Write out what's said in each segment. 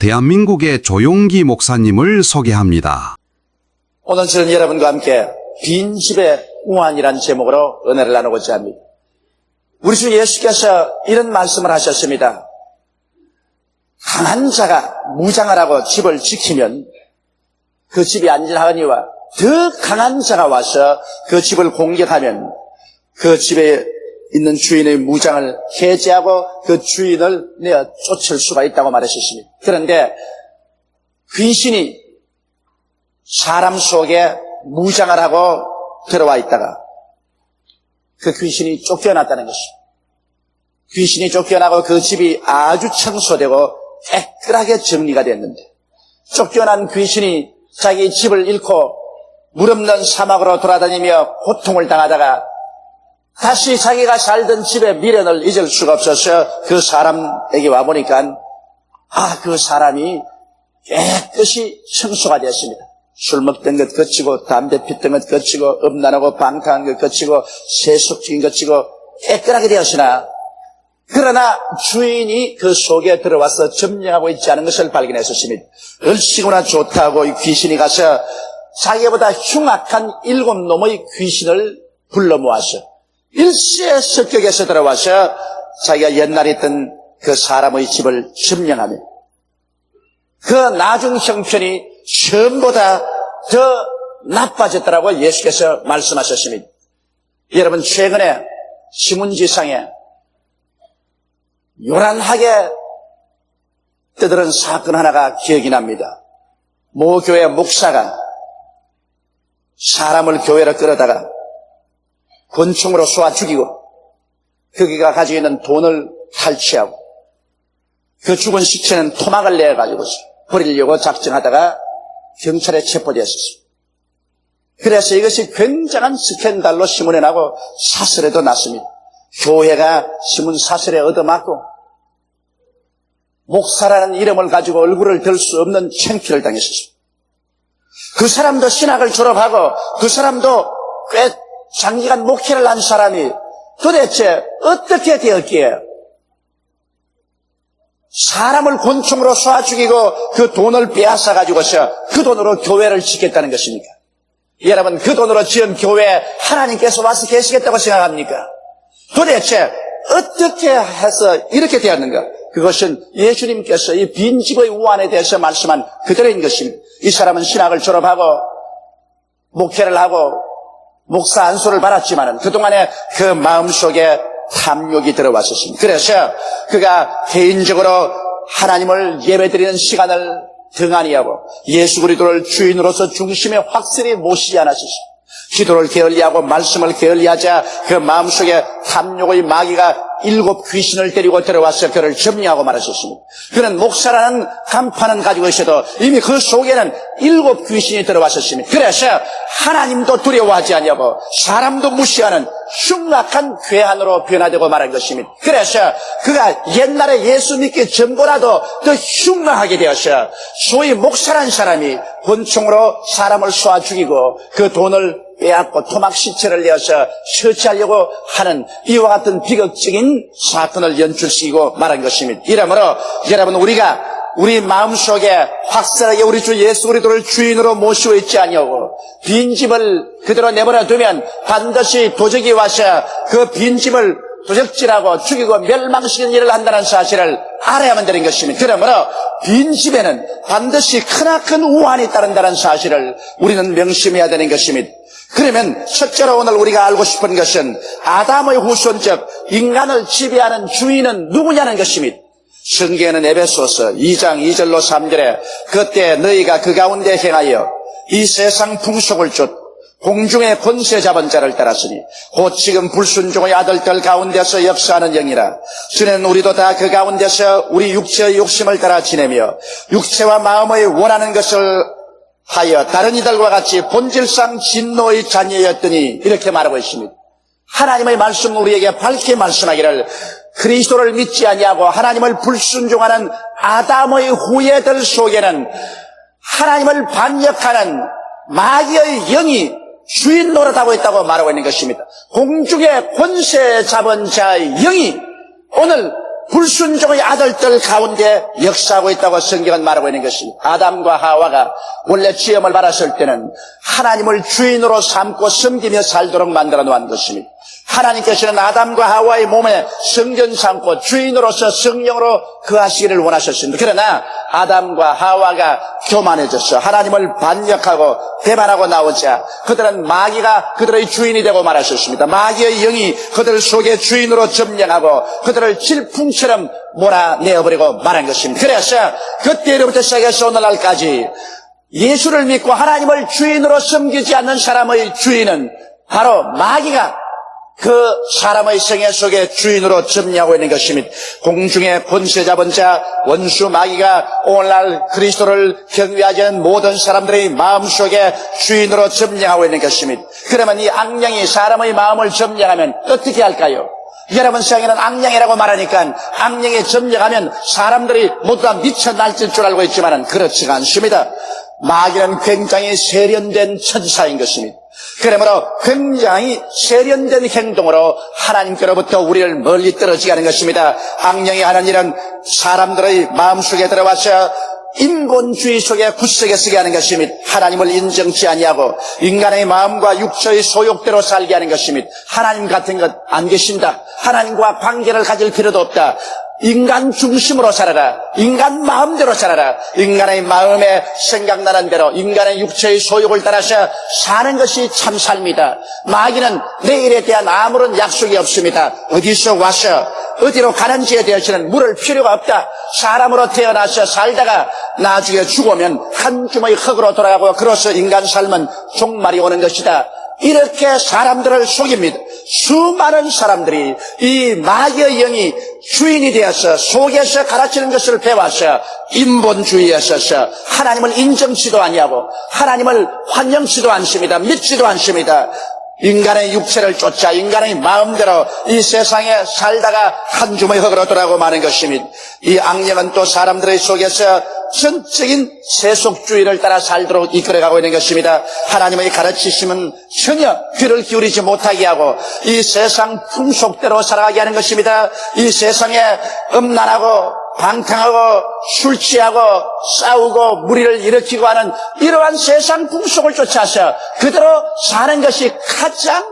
대한민국의 조용기 목사님을 소개합니다. 오늘 저는 여러분과 함께 빈집의 우환이라는 제목으로 은혜를 나누고자 합니다. 우리 주 예수께서 이런 말씀을 하셨습니다. 강한 자가 무장하라고 집을 지키면 그 집이 안전하거니와 더 강한 자가 와서 그 집을 공격하면 그 집에 있는 주인의 무장을 해제하고 그 주인을 내어 쫓을 수가 있다고 말하셨습니다. 그런데 귀신이 사람 속에 무장을 하고 들어와 있다가 그 귀신이 쫓겨났다는 것입니다. 귀신이 쫓겨나고 그 집이 아주 청소되고 깨끗하게 정리가 됐는데 쫓겨난 귀신이 자기 집을 잃고 물 없는 사막으로 돌아다니며 고통을 당하다가 다시 자기가 살던 집의 미련을 잊을 수가 없어서 그 사람에게 와보니까 그 사람이 깨끗이 청소가 되었습니다. 술 먹던 것 거치고 담배 피던 것 거치고 음란하고 방탕한 것 거치고 세속적인 것 거치고 깨끗하게 되었으나 그러나 주인이 그 속에 들어와서 점령하고 있지 않은 것을 발견했었습니다. 얼씨구나 좋다고 이 귀신이 가서 자기보다 흉악한 7놈의 귀신을 불러 모아서 일시의 습격에서 들어와서 자기가 옛날에 있던 그 사람의 집을 점령하며 그 나중 형편이 처음보다 더 나빠졌더라고 예수께서 말씀하셨습니다. 여러분 최근에 신문지상에 요란하게 떠드는 사건 하나가 기억이 납니다. 모 교회 목사가 사람을 교회로 끌어다가 권총으로 쏘아 죽이고 거기가 가지고 있는 돈을 탈취하고 그 죽은 시체는 토막을 내가지고 버리려고 작정하다가 경찰에 체포되었습니다. 그래서 이것이 굉장한 스캔들로 신문에 나고 사설에도 났습니다. 교회가 신문 사설에 얻어맞고 목사라는 이름을 가지고 얼굴을 들 수 없는 창피를 당했습니다. 그 사람도 신학을 졸업하고 그 사람도 꽤 장기간 목회를 한 사람이 도대체 어떻게 되었기에 사람을 권총으로 쏴 죽이고 그 돈을 빼앗아 가지고서 그 돈으로 교회를 짓겠다는 것입니까? 여러분 그 돈으로 지은 교회에 하나님께서 와서 계시겠다고 생각합니까? 도대체 어떻게 해서 이렇게 되었는가? 그것은 예수님께서 이 빈집의 우환에 대해서 말씀한 그대로인 것입니다. 이 사람은 신학을 졸업하고 목회를 하고 목사 안수를 받았지만은 그동안에 그 마음속에 탐욕이 들어왔었습니다. 그래서 그가 개인적으로 하나님을 예배드리는 시간을 등한히 하고 예수 그리스도를 주인으로서 중심에 확실히 모시지 않았었습니다. 기도를 게을리하고 말씀을 게을리하자 그 마음속에 탐욕의 마귀가 7 귀신을 데리고 들어와서 그를 점령하고 말하셨습니다. 그는 목사라는 간판은 가지고 있어도 이미 그 속에는 7 귀신이 들어왔었습니다. 그래서 하나님도 두려워하지 않냐고 사람도 무시하는 흉악한 괴한으로 변화되고 말한 것입니다. 그래서 그가 옛날에 예수 믿기 전보다도 더 흉악하게 되어서 소위 목사란 사람이 권총으로 사람을 쏴 죽이고 그 돈을 빼앗고 토막 시체를 내어서 처치하려고 하는 이와 같은 비극적인 사건을 연출시키고 말한 것입니다. 이러므로 여러분 우리가 우리 마음속에 확실하게 우리 주 예수 그리스도를 주인으로 모시고 있지 아니하고 빈집을 그대로 내버려 두면 반드시 도적이 와서 그 빈집을 도적질하고 죽이고 멸망시키는 일을 한다는 사실을 알아야만 되는 것입니다. 그러므로 빈집에는 반드시 크나큰 우환이 따른다는 사실을 우리는 명심해야 되는 것입니다. 그러면 첫째로 오늘 우리가 알고 싶은 것은 아담의 후손적 인간을 지배하는 주인은 누구냐는 것입니다. 성경에는 에베소서 2장 2절로 3절에 그때 너희가 그 가운데 행하여 이 세상 풍속을 쫓 공중의 권세 잡은 자를 따랐으니 곧 지금 불순종의 아들들 가운데서 역사하는 영이라. 전에는 우리도 다 그 가운데서 우리 육체의 욕심을 따라 지내며 육체와 마음의 원하는 것을 하여 다른 이들과 같이 본질상 진노의 자녀였더니 이렇게 말하고 있습니다. 하나님의 말씀 우리에게 밝게 말씀하기를 그리스도를 믿지 아니하고 하나님을 불순종하는 아담의 후예들 속에는 하나님을 반역하는 마귀의 영이 주인 노릇하고 있다고 말하고 있는 것입니다. 공중의 권세 잡은 자의 영이 오늘 불순종의 아들들 가운데 역사하고 있다고 성경은 말하고 있는 것입니다. 아담과 하와가 원래 지음을 받았을 때는 하나님을 주인으로 삼고 섬기며 살도록 만들어 놓은 것입니다. 하나님께서는 아담과 하와의 몸에 성전 삼고 주인으로서 성령으로 거하시기를 원하셨습니다. 그러나 아담과 하와가 교만해졌어. 하나님을 반역하고 배반하고 나오자 그들은 마귀가 그들의 주인이 되고 말하셨습니다. 마귀의 영이 그들 속에 주인으로 점령하고 그들을 질풍처럼 몰아내어버리고 말한 것입니다. 그래서 그때로부터 시작해서 오늘날까지 예수를 믿고 하나님을 주인으로 섬기지 않는 사람의 주인은 바로 마귀가 그 사람의 생애 속에 주인으로 점령하고 있는 것입니다. 공중의 권세 잡은 자 원수 마귀가 오늘날 그리스도를 경외하지 않는 모든 사람들의 마음속에 주인으로 점령하고 있는 것입니다. 그러면 이 악령이 사람의 마음을 점령하면 어떻게 할까요? 여러분 세상에는 악령이라고 말하니까 악령이 점령하면 사람들이 모두 다 미쳐 날뛸 줄 알고 있지만 그렇지가 않습니다. 마귀는 굉장히 세련된 천사인 것입니다. 그러므로 굉장히 세련된 행동으로 하나님께로부터 우리를 멀리 떨어지게 하는 것입니다. 악령이 하는 일은 사람들의 마음속에 들어와서 인본주의 속에 굳세게 쓰게 하는 것입니다. 하나님을 인정치 아니하고 인간의 마음과 육체의 소욕대로 살게 하는 것입니다. 하나님 같은 것 안 계신다. 하나님과 관계를 가질 필요도 없다. 인간 중심으로 살아라. 인간 마음대로 살아라. 인간의 마음에 생각나는 대로 인간의 육체의 소욕을 따라서 사는 것이 참 삶이다. 마귀는 내일에 대한 아무런 약속이 없습니다. 어디서 와서 어디로 가는지에 대해서는 물을 필요가 없다. 사람으로 태어나서 살다가 나중에 죽으면 한 주머니 흙으로 돌아가고 그로서 인간 삶은 종말이 오는 것이다. 이렇게 사람들을 속입니다. 수많은 사람들이 이 마귀의 영이 주인이 되어서 속에서 가르치는 것을 배워서 인본주의에 서서 하나님을 인정치도 아니하고 하나님을 환영치도 않습니다. 믿지도 않습니다. 인간의 육체를 쫓아 인간의 마음대로 이 세상에 살다가 한 주머니 흙으로 돌아가고 마는 것입니다. 이 악령은 또 사람들의 속에서 전적인 세속주의를 따라 살도록 이끌어가고 있는 것입니다. 하나님의 가르치심은 전혀 귀를 기울이지 못하게 하고 이 세상 풍속대로 살아가게 하는 것입니다. 이 세상에 음란하고 방탕하고 술 취하고 싸우고 무리를 일으키고 하는 이러한 세상 풍속을 쫓아서 그대로 사는 것이 가장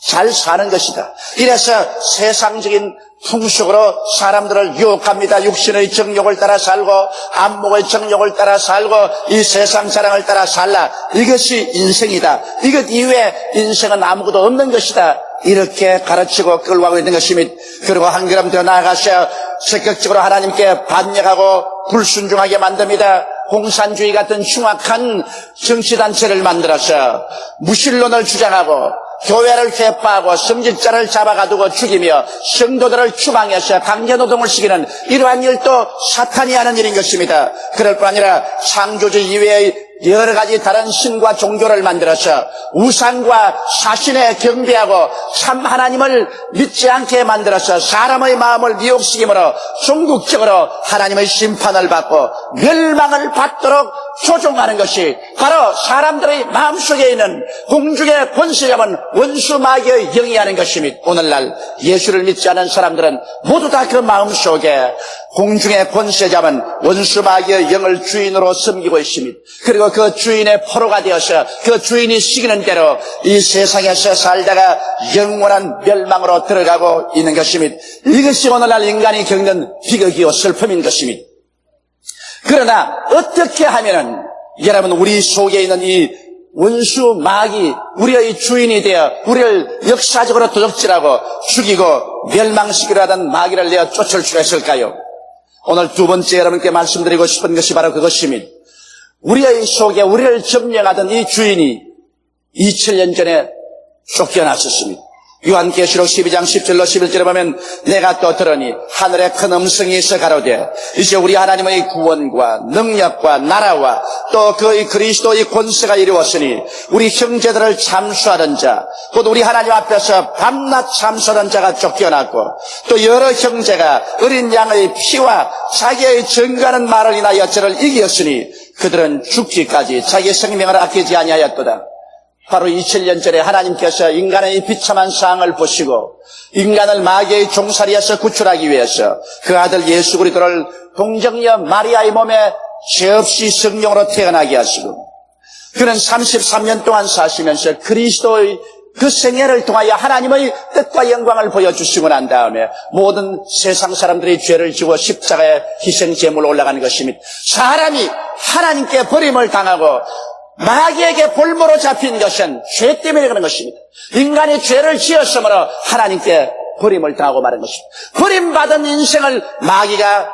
잘 사는 것이다. 이래서 세상적인 풍속으로 사람들을 유혹합니다. 육신의 정욕을 따라 살고 안목의 정욕을 따라 살고 이 세상 사랑을 따라 살라. 이것이 인생이다. 이것 이외에 인생은 아무것도 없는 것이다. 이렇게 가르치고 끌고 가고 있는 것입니다. 그리고 한 걸음 더 나아가서 적극적으로 하나님께 반역하고 불순종하게 만듭니다. 공산주의 같은 흉악한 정치단체를 만들어서 무신론을 주장하고 교회를 회파하고 성직자를 잡아가두고 죽이며 성도들을 추방해서 강제노동을 시키는 이러한 일도 사탄이 하는 일인 것입니다. 그럴 뿐 아니라 창조주 이외의 여러 가지 다른 신과 종교를 만들어서 우상과 사신에 경배하고 참 하나님을 믿지 않게 만들어서 사람의 마음을 미혹시키므로 종국적으로 하나님의 심판을 받고 멸망을 받도록 조종하는 것이 바로 사람들의 마음속에 있는 공중의 권세 잡은 원수 마귀의 영이 하는 것입니다. 오늘날 예수를 믿지 않은 사람들은 모두 다 그 마음속에 공중의 권세 잡은 원수 마귀의 영을 주인으로 섬기고 있습니다. 그리고 그 주인의 포로가 되어서 그 주인이 시키는 대로 이 세상에서 살다가 영원한 멸망으로 들어가고 있는 것입니다. 이것이 오늘날 인간이 겪는 비극이요 슬픔인 것입니다. 그러나 어떻게 하면은 여러분 우리 속에 있는 이 원수 마귀 우리의 주인이 되어 우리를 역사적으로 도적질하고 죽이고 멸망시키려 하던 마귀를 내어 쫓을 수가 있을까요? 오늘 두 번째 여러분께 말씀드리고 싶은 것이 바로 그것입니다. 우리의 속에 우리를 점령하던 이 주인이 2000년 전에 쫓겨났었습니다. 요한계시록 12장 10절로 11절에 보면 내가 또 들으니 하늘에 큰 음성이 있어 가로되 이제 우리 하나님의 구원과 능력과 나라와 또 그의 그리스도의 권세가 이루었으니 우리 형제들을 참수하던 자 곧 우리 하나님 앞에서 밤낮 참수하던 자가 쫓겨났고 또 여러 형제가 어린 양의 피와 자기의 증거하는 말을 인하여 저를 이겼으니 그들은 죽기까지 자기 생명을 아끼지 아니하였도다. 바로 2000년 전에 하나님께서 인간의 비참한 상을 보시고 인간을 마귀의 종살이에서 구출하기 위해서 그 아들 예수 그리스도를 동정녀 마리아의 몸에 죄 없이 성령으로 태어나게 하시고 그는 33년 동안 사시면서 그리스도의 그 생애를 통하여 하나님의 뜻과 영광을 보여주시고 난 다음에 모든 세상 사람들이 죄를 지고 십자가에 희생제물로 올라가는 것입니다. 사람이 하나님께 버림을 당하고 마귀에게 볼모로 잡힌 것은 죄 때문에 그런 것입니다. 인간이 죄를 지었으므로 하나님께 버림을 당하고 말한 것입니다. 버림받은 인생을 마귀가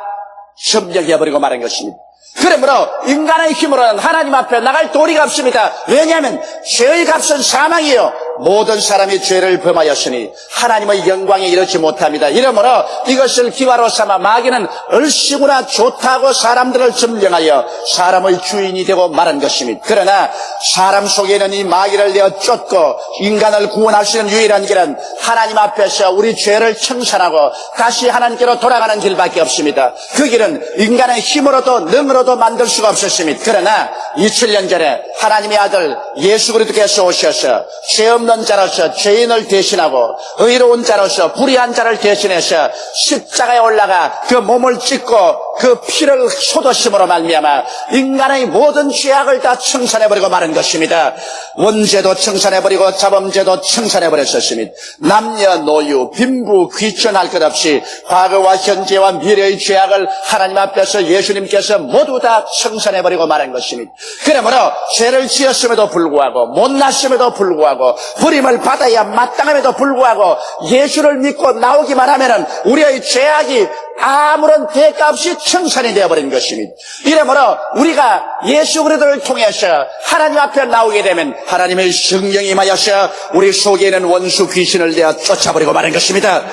점령해버리고 말한 것입니다. 그러므로 인간의 힘으로는 하나님 앞에 나갈 도리가 없습니다. 왜냐하면 죄의 값은 사망이요 모든 사람이 죄를 범하였으니 하나님의 영광에 이르지 못합니다. 이러므로 이것을 기화로 삼아 마귀는 얼씨구나 좋다고 사람들을 점령하여 사람의 주인이 되고 말한 것입니다. 그러나 사람 속에 있는 이 마귀를 내어 쫓고 인간을 구원할 수 있는 유일한 길은 하나님 앞에서 우리 죄를 청산하고 다시 하나님께로 돌아가는 길밖에 없습니다. 그 길은 인간의 힘으로도 능으로도 만들 수가 없었습니다. 그러나 2000년 전에 하나님의 아들 예수 그리스도께서 오셔서 죄 없는 자로서 죄인을 대신하고 의로운 자로서 불의한 자를 대신해서 십자가에 올라가 그 몸을 찢고 그 피를 쏟으심으로 말미암아 인간의 모든 죄악을 다 청산해버리고 마는 것입니다. 원죄도 청산해버리고 자범죄도 청산해버렸었습니다. 남녀노유 빈부 귀천할 것 없이 과거와 현재와 미래의 죄악을 하나님 앞에서 예수님께서 모두 다 청산해버리고 말한 것입니다. 그러므로 죄를 지었음에도 불구하고 못났음에도 불구하고 버림을 받아야 마땅함에도 불구하고 예수를 믿고 나오기만 하면은 우리의 죄악이 아무런 대가 없이 청산이 되어버린 것입니다. 이러므로 우리가 예수 그리스도를 통해서 하나님 앞에 나오게 되면 하나님의 성령이 임하여서 우리 속에 있는 원수 귀신을 내어 쫓아버리고 마는 것입니다.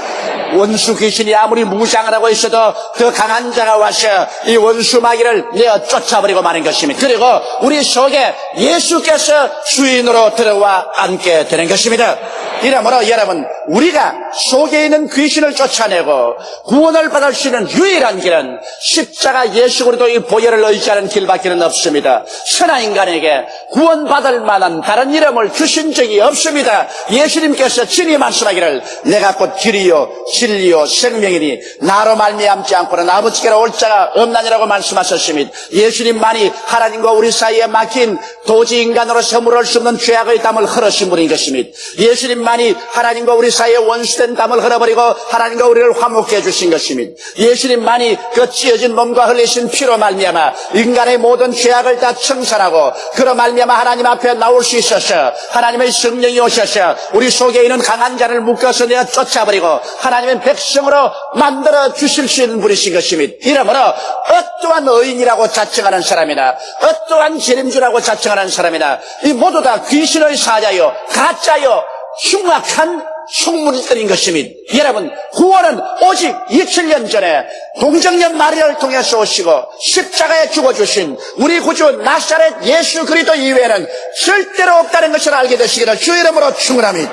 원수 귀신이 아무리 무장을 하고 있어도 더 강한 자가 와서 이 원수 마귀를 내어 쫓아버리고 마는 것입니다. 그리고 우리 속에 예수께서 주인으로 들어와 앉게 되는 것입니다. 이러므로 여러분 우리가 속에 있는 귀신을 쫓아내고 구원을 받을 수 있는 유일한 길은 십자가 예수 그리스도의 보혈을 의지하는 길밖에는 없습니다. 선한 인간에게 구원받을 만한 다른 이름을 주신 적이 없습니다. 예수님께서 친히 말씀하기를 내가 곧 길이요 진리요 생명이니 나로 말미암지 않고는 아버지께로 올 자가 없나니라고 말씀하셨습니다. 예수님만이 하나님과 우리 사이에 막힌 도저히 인간으로 허물을 수 없는 죄악의 담을 흘으신 분인 것입니다. 예수님만이 하나님과 우리 사이에 원수된 담을 흘어버리고 하나님과 우리를 화목해 주신 것입니다. 예수님만이 그 찢어진 몸과 흘리신 피로 말미암아 인간의 모든 죄악을 다 청산하고 그로 말미암아 하나님 앞에 나올 수 있어서 하나님의 성령이 오셔서 우리 속에 있는 강한 자를 묶어서 내어 쫓아버리고 하나님의 백성으로 만들어 주실 수 있는 분이신 것입니다. 이러므로 어떠한 의인이라고 자청하는 사람이나 어떠한 재림주라고 자청하는 사람이나 이 모두 다 귀신의 사자요 가짜요 흉악한 속물들인 것입니다. 여러분 구원은 오직 2000년 전에 동정녀 마리아를 통해서 오시고 십자가에 죽어주신 우리 구주 나사렛 예수 그리스도 이외에는 절대로 없다는 것을 알게 되시기를 주 이름으로 축원합니다.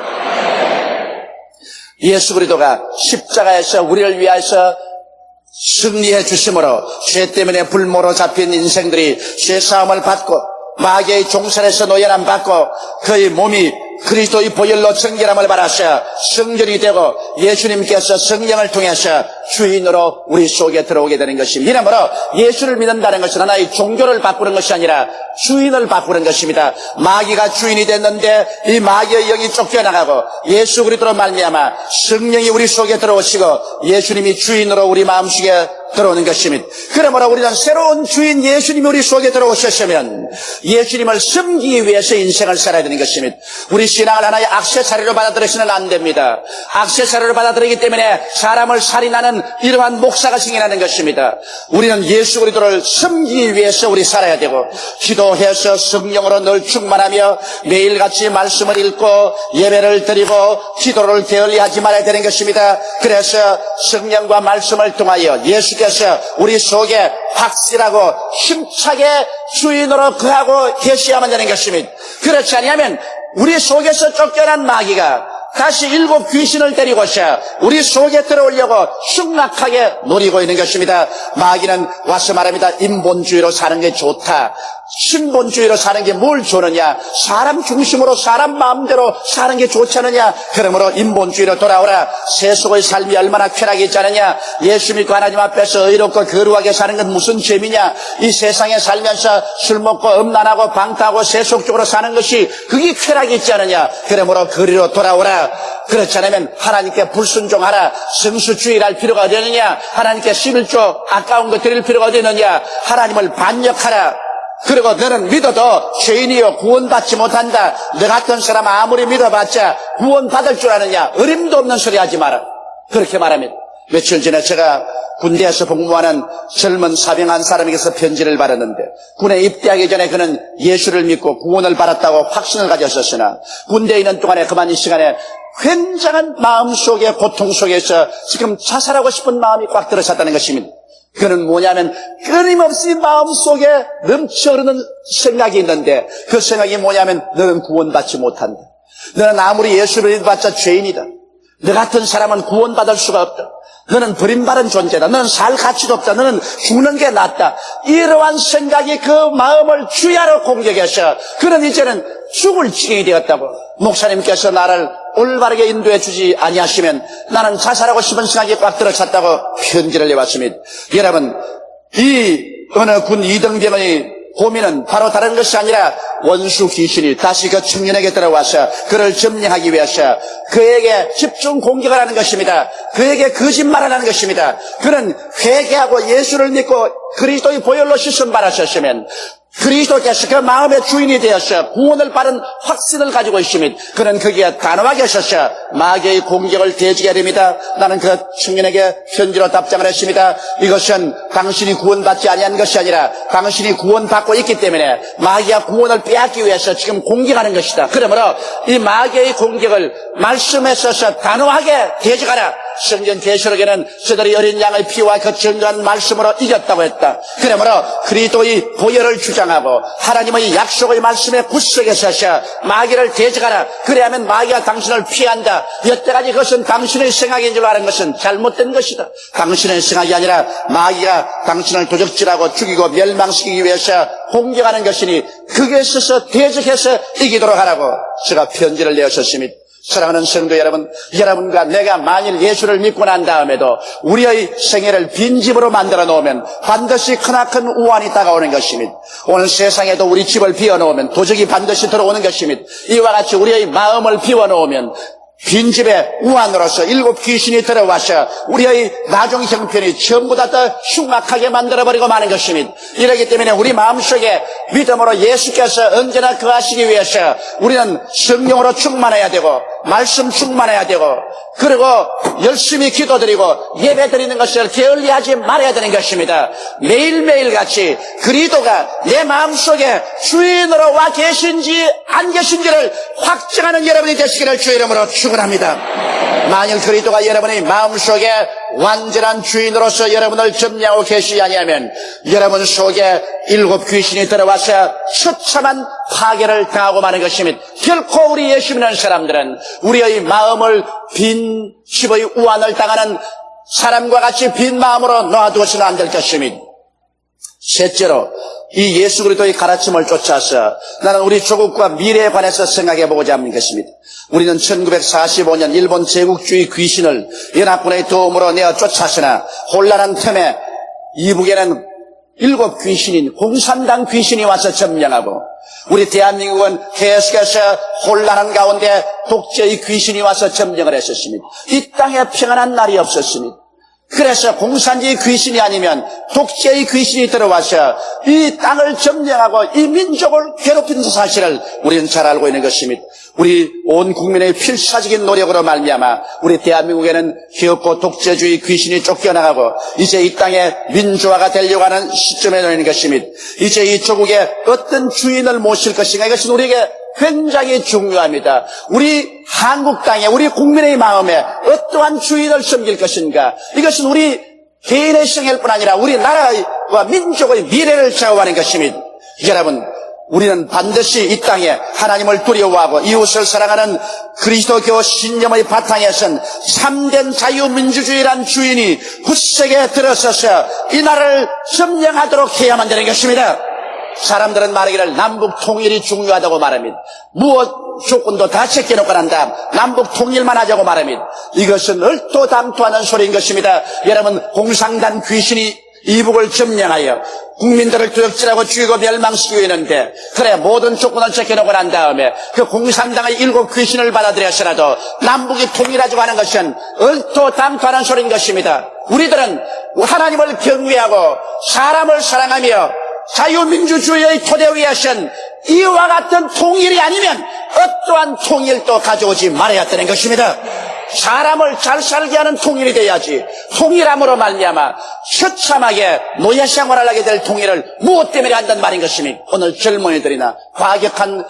예수 그리스도가 십자가에서 우리를 위하여서 승리해 주심으로 죄 때문에 불모로 잡힌 인생들이 죄사함을 받고 마귀의 종살에서 노연함 받고 그의 몸이 그리스도의 보혈로 정결함을 받아서 성전이 되고 예수님께서 성령을 통해서 주인으로 우리 속에 들어오게 되는 것입니다. 이러므로 예수를 믿는다는 것은 하나의 종교를 바꾸는 것이 아니라 주인을 바꾸는 것입니다. 마귀가 주인이 됐는데 이 마귀의 영이 쫓겨나가고 예수 그리스도로 말미암아 성령이 우리 속에 들어오시고 예수님이 주인으로 우리 마음속에 들어오는 것입니다. 그러므로 우리는 새로운 주인 예수님이 우리 속에 들어오셨으면 예수님을 섬기기 위해서 인생을 살아야 되는 것입니다. 우리 신앙을 하나의 액세서리로 받아들여서는 안 됩니다. 액세서리로 받아들이기 때문에 사람을 살인하는 이러한 목사가 생겨나는 것입니다. 우리는 예수 그리스도를 섬기기 위해서 우리 살아야 되고 기도해서 성령으로 늘 충만하며 매일같이 말씀을 읽고 예배를 드리고 기도를 게을리하지 말아야 되는 것입니다. 그래서 성령과 말씀을 통하여 예수께서 우리 속에 확실하고 힘차게 주인으로 거하고 계셔야만 되는 것입니다. 그렇지 않으면 우리 속에서 쫓겨난 마귀가 다시 7 귀신을 데리고서 우리 속에 들어오려고 흉악하게 노리고 있는 것입니다. 마귀는 와서 말합니다. 인본주의로 사는 게 좋다. 신본주의로 사는 게 뭘 좋느냐? 사람 중심으로 사람 마음대로 사는 게 좋지 않느냐? 그러므로 인본주의로 돌아오라. 세속의 삶이 얼마나 쾌락이 있지 않느냐? 예수 믿고 하나님 앞에서 의롭고 거룩하게 사는 건 무슨 재미냐? 이 세상에 살면서 술 먹고 음란하고 방탕하고 세속적으로 사는 것이 그게 쾌락이 있지 않느냐? 그러므로 거리로 돌아오라. 그렇지 않으면 하나님께 불순종하라. 성수주의를 할 필요가 어디 있느냐? 하나님께 11조 아까운 것 드릴 필요가 어디 있느냐? 하나님을 반역하라. 그리고 너는 믿어도 죄인이요 구원받지 못한다. 너 같은 사람 아무리 믿어봤자 구원받을 줄 아느냐? 어림도 없는 소리 하지 마라. 그렇게 말합니다. 며칠 전에 제가 군대에서 복무하는 젊은 사병 한 사람에게서 편지를 받았는데, 군에 입대하기 전에 그는 예수를 믿고 구원을 받았다고 확신을 가졌었으나 군대에 있는 동안에 그만 이 시간에 굉장한 마음속의 고통 속에서 지금 자살하고 싶은 마음이 꽉 들어찼다는 것입니다. 그는 뭐냐면 끊임없이 마음속에 넘쳐흐르는 생각이 있는데, 그 생각이 뭐냐면 너는 구원받지 못한다. 너는 아무리 예수를 믿어봤자 죄인이다. 너 같은 사람은 구원받을 수가 없다. 너는 버림받은 존재다. 너는 살 가치도 없다. 너는 죽는 게 낫다. 이러한 생각이 그 마음을 주야로 공격해서 그는 이제는 죽을 지경이 되었다고. 목사님께서 나를 올바르게 인도해 주지 아니하시면 나는 자살하고 싶은 생각이 꽉 들어찼다고 편지를 내왔습니다. 여러분, 이 어느 군 이등병의 고민은 바로 다른 것이 아니라 원수 귀신이 다시 그 청년에게 들어와서 그를 점령하기 위해서 그에게 집중 공격을 하는 것입니다. 그에게 거짓말을 하는 것입니다. 그는 회개하고 예수를 믿고 그리스도의 보혈로 씻음 받았었으면 그리스도께서 그 마음의 주인이 되어서 구원을 받은 확신을 가지고 있으면 그는 거기에 단호하게 서서 마귀의 공격을 대지게 됩니다. 나는 그 청년에게 편지로 답장을 했습니다. 이것은 당신이 구원받지 아니한 것이 아니라 당신이 구원받고 있기 때문에 마귀가 구원을 빼앗기 위해서 지금 공격하는 것이다. 그러므로 이 마귀의 공격을 말씀에 있어서 단호하게 대적하라. 성경 계시록에는 저들이 어린 양의 피와 그 정결한 말씀으로 이겼다고 했다. 그러므로 그리스도의 보혈을 주장하고 하나님의 약속의 말씀에 굳세게 서서 마귀를 대적하라. 그래야만 마귀가 당신을 피한다. 여태까지 그것은 당신의 생각인 줄 아는 것은 잘못된 것이다. 당신의 생각이 아니라 마귀가 당신을 도적질하고 죽이고 멸망시키기 위해서 공격하는 것이니 그게 있어서 대적해서 이기도록 하라고 제가 편지를 내었었습니다. 사랑하는 성도 여러분, 여러분과 내가 만일 예수를 믿고 난 다음에도 우리의 생애를 빈집으로 만들어 놓으면 반드시 크나큰 우환이 다가오는 것입니다. 오늘 세상에도 우리 집을 비워놓으면 도적이 반드시 들어오는 것입니다. 이와 같이 우리의 마음을 비워놓으면 빈집에 우환으로서 7 귀신이 들어와서 우리의 나중 형편이 전부 다 흉악하게 만들어버리고 마는 것입니다. 이러기 때문에 우리 마음속에 믿음으로 예수께서 언제나 거하시기 위해서 우리는 성령으로 충만해야 되고 말씀 충만해야 되고 그리고 열심히 기도드리고 예배드리는 것을 게을리하지 말아야 되는 것입니다. 매일매일 같이 그리스도가 내 마음속에 주인으로 와 계신지 안 계신지를 확증하는 여러분이 되시기를 주의 이름으로 축원합니다. 만일 그리스도가 여러분의 마음속에 완전한 주인으로서 여러분을 점령하고 계시지 아니하면 여러분 속에 7 귀신이 들어와서 처참한 파괴를 당하고 마는 것입니다. 결코 우리 예수 믿는 사람들은 우리의 마음을 빈 집의 우환을 당하는 사람과 같이 빈 마음으로 놔두어서는 안 될 것입니다. 셋째로 이 예수 그리스도의 가르침을 쫓아서 나는 우리 조국과 미래에 관해서 생각해 보고자 하는 것입니다. 우리는 1945년 일본 제국주의 귀신을 연합군의 도움으로 내어 쫓았으나 혼란한 틈에 이북에는 7 귀신인 공산당 귀신이 와서 점령하고 우리 대한민국은 계속해서 혼란한 가운데 독재의 귀신이 와서 점령을 했었습니다. 이 땅에 평안한 날이 없었습니다. 그래서 공산주의 귀신이 아니면 독재의 귀신이 들어와서 이 땅을 점령하고 이 민족을 괴롭히는 사실을 우리는 잘 알고 있는 것입니다. 우리 온 국민의 필사적인 노력으로 말미암아 우리 대한민국에는 기업고 독재주의 귀신이 쫓겨나가고 이제 이 땅에 민주화가 되려고 하는 시점에 놓이는 것입니다. 이제 이 조국에 어떤 주인을 모실 것인가, 이것은 우리에게 굉장히 중요합니다. 우리 한국 땅에 우리 국민의 마음에 어떠한 주인을 섬길 것인가, 이것은 우리 개인의 생애일 뿐 아니라 우리 나라와 민족의 미래를 좌우하는 것입니다. 여러분, 우리는 반드시 이 땅에 하나님을 두려워하고 이웃을 사랑하는 그리스도교 신념의 바탕에 선 참된 자유민주주의란 주인이 굳세게 들어서서 이 나라를 점령하도록 해야만 되는 것입니다. 사람들은 말하기를 남북 통일이 중요하다고 말합니다. 무엇 조건도 다 제껴놓고 난 다음 남북 통일만 하자고 말합니다. 이것은 얼토당토하는 소리인 것입니다. 여러분, 공산당 귀신이 이북을 점령하여 국민들을 도적질하고 죽이고 멸망시키고 있는데, 그래 모든 조건을 제껴놓고 난 다음에 그 공산당의 7 귀신을 받아들여서라도 남북이 통일하자고 하는 것은 얼토당토하는 소리인 것입니다. 우리들은 하나님을 경외하고 사람을 사랑하며 자유민주주의의 토대 위에 선 이와 같은 통일이 아니면 어떠한 통일도 가져오지 말아야 되는 것입니다. 사람을 잘 살게 하는 통일이 돼야지, 통일함으로 말미암아 처참하게 노예 생활을 하게 될 통일을 무엇 때문에 한단 말인 것입니까? 오늘 젊은이들이나 과격한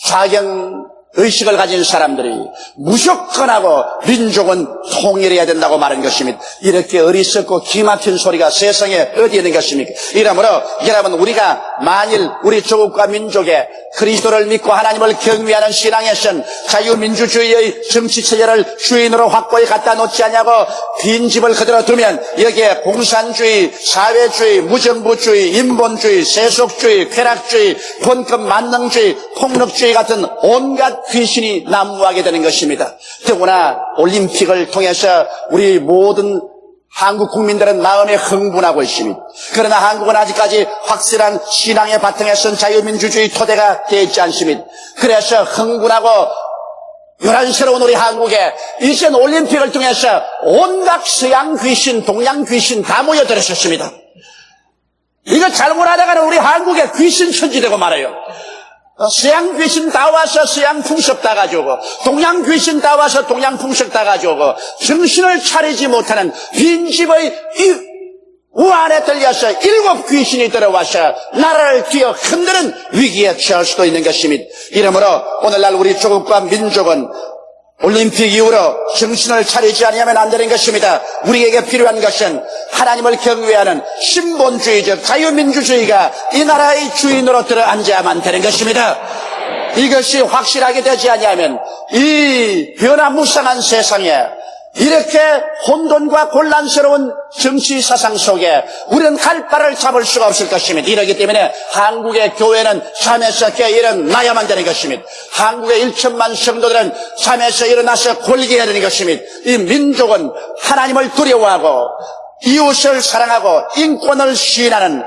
사경 의식을 가진 사람들이 무조건 하고 민족은 통일해야 된다고 말한 것입니다. 이렇게 어리석고 기막힌 소리가 세상에 어디에 있는 것입니까? 이러므로 여러분, 우리가 만일 우리 조국과 민족의 그리스도를 믿고 하나님을 경외하는 신앙에선 자유민주주의의 정치체제를 주인으로 확고히 갖다 놓지 않냐고 빈집을 그대로 두면 여기에 공산주의, 사회주의, 무정부주의, 인본주의, 세속주의, 쾌락주의, 권급 만능주의, 폭력주의 같은 온갖 귀신이 난무하게 되는 것입니다. 더구나 올림픽을 통해서 우리 모든 한국 국민들은 마음에 흥분하고 있습니다. 그러나 한국은 아직까지 확실한 신앙의 바탕에 선 자유민주주의 토대가 되어 있지 않습니다. 그래서 흥분하고 요란스러운 우리 한국에 이전 올림픽을 통해서 온갖 서양 귀신, 동양 귀신 다 모여들었었습니다. 이거 잘못하다가는 우리 한국에 귀신 천지되고 말아요. 서양 귀신 다 와서 서양 풍습 다 가져오고, 동양 귀신 다 와서 동양 풍습 다 가져오고, 정신을 차리지 못하는 빈집의 이 우안에 들려서 7 귀신이 들어와서 나라를 뒤어 흔드는 위기에 처할 수도 있는 것입니다. 이러므로 오늘날 우리 조국과 민족은 올림픽 이후로 정신을 차리지 아니하면 안 되는 것입니다. 우리에게 필요한 것은 하나님을 경외하는 신본주의적 자유민주주의가 이 나라의 주인으로 들어앉아야만 되는 것입니다. 이것이 확실하게 되지 아니하면 이 변화무쌍한 세상에 이렇게 혼돈과 곤란스러운 정치 사상 속에 우리는 갈 바를 잡을 수가 없을 것입니다. 이러기 때문에 한국의 교회는 잠에서 깨어 일어나야만 되는 것입니다. 한국의 1천만 성도들은 잠에서 일어나서 골기해야 되는 것입니다. 이 민족은 하나님을 두려워하고 이웃을 사랑하고 인권을 시인하는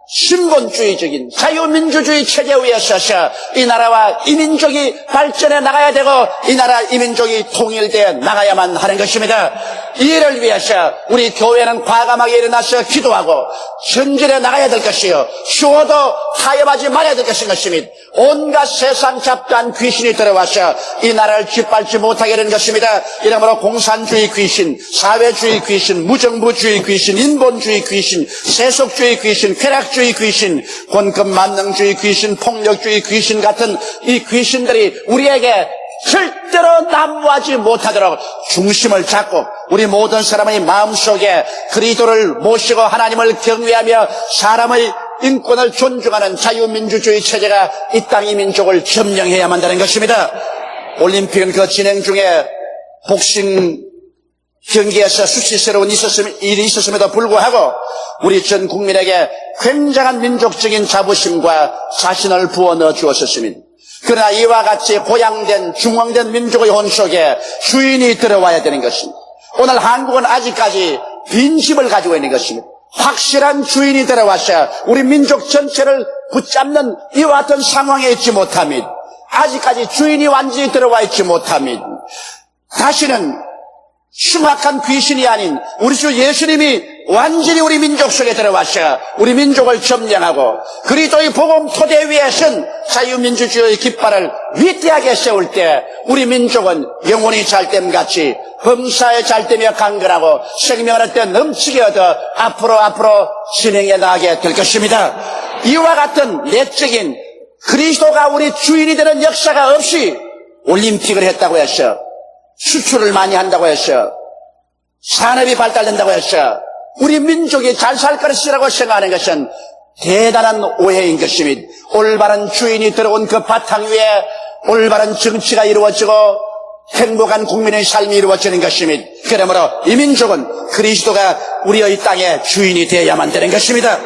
신본주의적인 자유민주주의 체제 위에 서서 이 나라와 이 민족이 발전해 나가야 되고 이 나라 이 민족이 통일되어 나가야만 하는 것입니다. 이를 위해서 우리 교회는 과감하게 일어나서 기도하고 전진해 나가야 될 것이요, 쉬어도 타협하지 말아야 될 것입니다. 온갖 세상 잡다한 귀신이 들어와서 이 나라를 짓밟지 못하게 되는 것입니다. 이러므로 공산주의 귀신, 사회주의 귀신, 무정부주의 귀신, 인본주의 귀신, 세속주의 귀신, 쾌락주의 귀신, 권급 만능주의 귀신, 폭력주의 귀신 같은 이 귀신들이 우리에게 절대로 난무하지 못하도록 중심을 잡고 우리 모든 사람의 마음속에 그리스도를 모시고 하나님을 경외하며 사람의 인권을 존중하는 자유민주주의 체제가 이 땅 이 민족을 점령해야만 한다는 것입니다. 올림픽은 그 진행 중에 복싱 경기에서 수치스러운 일이 있었음에도 불구하고 우리 전 국민에게 굉장한 민족적인 자부심과 자신을 부어넣어 주었습니다. 그러나 이와 같이 고양된 중앙된 민족의 혼 속에 주인이 들어와야 되는 것입니다. 오늘 한국은 아직까지 빈집을 가지고 있는 것입니다. 확실한 주인이 들어와서 우리 민족 전체를 붙잡는 이와 같은 상황에 있지 못합니다. 아직까지 주인이 완전히 들어와 있지 못합니다. 다시는 흉악한 귀신이 아닌 우리 주 예수님이 완전히 우리 민족 속에 들어와서 우리 민족을 점령하고 그리스도의 복음 토대 위에 선 자유민주주의의 깃발을 위대하게 세울 때 우리 민족은 영혼이 잘됨같이 범사에 잘되며 강건하고 생명을 얻되 넘치게 얻어 앞으로 진행해 나가게 될 것입니다. 이와 같은 내적인 그리스도가 우리 주인이 되는 역사가 없이 올림픽을 했다고 해서 수출을 많이 한다고 해서 산업이 발달된다고 해서 우리 민족이 잘 살 것이라고 생각하는 것은 대단한 오해인 것입니다. 올바른 주인이 들어온 그 바탕 위에 올바른 정치가 이루어지고 행복한 국민의 삶이 이루어지는 것입니다. 그러므로 이 민족은 그리스도가 우리의 땅의 주인이 되어야만 되는 것입니다.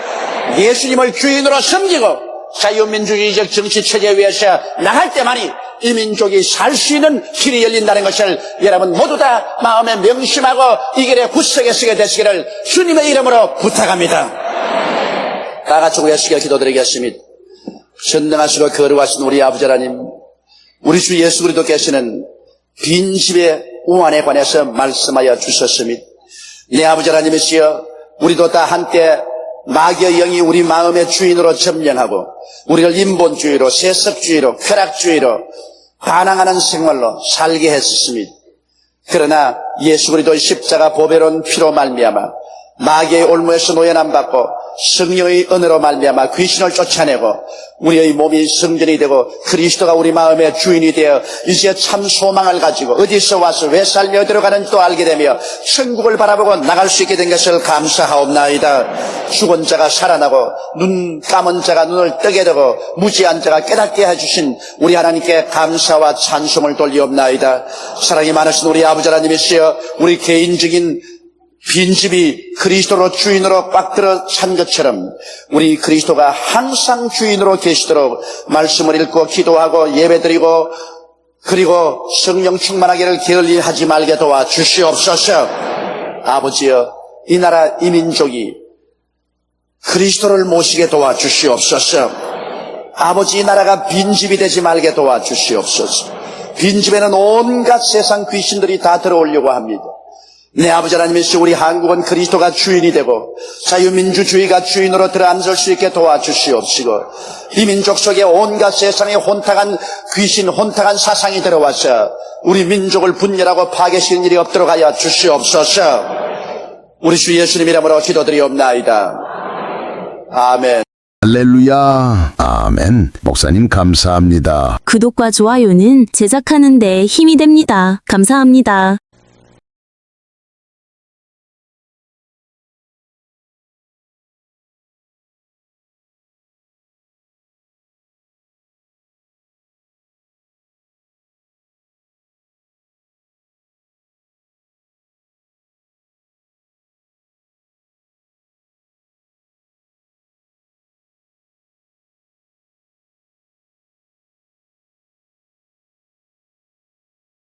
예수님을 주인으로 섬기고 자유민주주의적 정치체제 위에서 나갈 때만이 이 민족이 살 수 있는 길이 열린다는 것을 여러분 모두 다 마음에 명심하고 이 길에 굳세게 서게 되시기를 주님의 이름으로 부탁합니다. 다 같이 고개시켜 기도드리겠습니다. 전능하시고 거룩하신 우리 아버지 하나님, 우리 주 예수 그리스도께서는 빈집의 우환에 관해서 말씀하여 주셨습니다. 내 아버지 하나님이시여, 우리도 다 한때 마귀의 영이 우리 마음의 주인으로 점령하고 우리를 인본주의로, 세습주의로, 쾌락주의로 반항하는 생활로 살게 했었습니다. 그러나 예수 그리스도의 십자가 보배로운 피로 말미암아 마귀의 올무에서 노예남 받고 성령의 은혜로 말미암아 귀신을 쫓아내고 우리의 몸이 성전이 되고 그리스도가 우리 마음의 주인이 되어 이제 참 소망을 가지고 어디서 와서 왜 살며 어디로 가는지 또 알게 되며 천국을 바라보고 나갈 수 있게 된 것을 감사하옵나이다. 죽은 자가 살아나고 눈 감은 자가 눈을 뜨게 되고 무지한 자가 깨닫게 해주신 우리 하나님께 감사와 찬송을 돌리옵나이다. 사랑이 많으신 우리 아버지 하나님이시여, 우리 개인적인 빈집이 그리스도로 주인으로 꽉 들어 찬 것처럼 우리 그리스도가 항상 주인으로 계시도록 말씀을 읽고 기도하고 예배드리고 그리고 성령 충만하기를 게을리하지 말게 도와 주시옵소서. 아버지여, 이 나라 이 민족이 그리스도를 모시게 도와 주시옵소서. 아버지, 이 나라가 빈집이 되지 말게 도와 주시옵소서. 빈집에는 온갖 세상 귀신들이 다 들어오려고 합니다. 내 아버지 하나님이시, 우리 한국은 그리스도가 주인이 되고 자유민주주의가 주인으로 들어앉을 수 있게 도와주시옵시고, 이 민족 속에 온갖 세상에 혼탁한 귀신, 혼탁한 사상이 들어와서 우리 민족을 분열하고 파괴시키는 일이 없도록 하여 주시옵소서. 우리 주 예수님 이름으로 기도드리옵나이다. 아멘. 할렐루야. 아멘. 목사님 감사합니다. 구독과 좋아요는 제작하는 데 힘이 됩니다. 감사합니다.